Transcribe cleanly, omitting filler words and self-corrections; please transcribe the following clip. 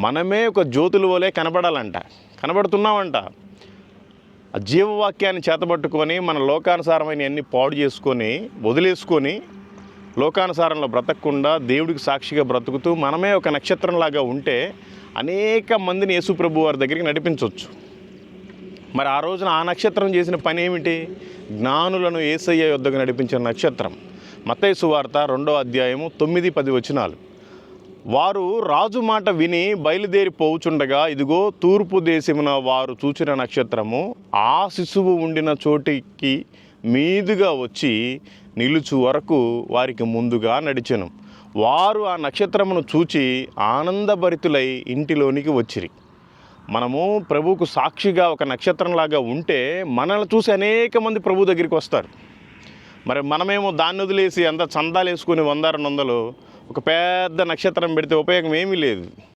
మనమే ఒక జ్యోతుల వలె కనబడాలంట, కనబడుతున్నామంట. ఆ జీవవాక్యాన్ని చేతబట్టుకొని మన లోకానుసారమైన అన్ని పాడు చేసుకొని వదిలేసుకొని లోకానుసారంలో బ్రతకకుండా దేవుడికి సాక్షిగా బ్రతుకుతూ మనమే ఒక నక్షత్రంలాగా ఉంటే అనేక మందిని యేసు ప్రభు వారి దగ్గరికి నడిపించవచ్చు. మరి ఆ రోజున ఆ నక్షత్రం చేసిన పని ఏమిటి? జ్ఞానులను యేసయ్య యొద్దకు నడిపించిన నక్షత్రం. మత్తయి సువార్త 2వ అధ్యాయము 9-10 వచనాలు. వారు రాజు మాట విని బయలుదేరి పోవుచుండగా, ఇదిగో తూర్పు దేశమున వారు చూచిన నక్షత్రము ఆ శిశువు ఉండిన చోటికి మీదుగా వచ్చి నిలుచు వరకు వారికి ముందుగా నడిచెను. వారు ఆ నక్షత్రమును చూచి ఆనందభరితులై ఇంటిలోనికి వచ్చిరి. మనము ప్రభువుకు సాక్షిగా ఒక నక్షత్రంలాగా ఉంటే మనల్ని చూసి అనేక మంది ప్రభు దగ్గరికి వస్తారు. మరి మనమేమో దాన్ని వదిలేసి అంత చందాలు వేసుకుని 100-200 ఒక పెద్ద నక్షత్రం పెడితే ఉపయోగం ఏమీ లేదు.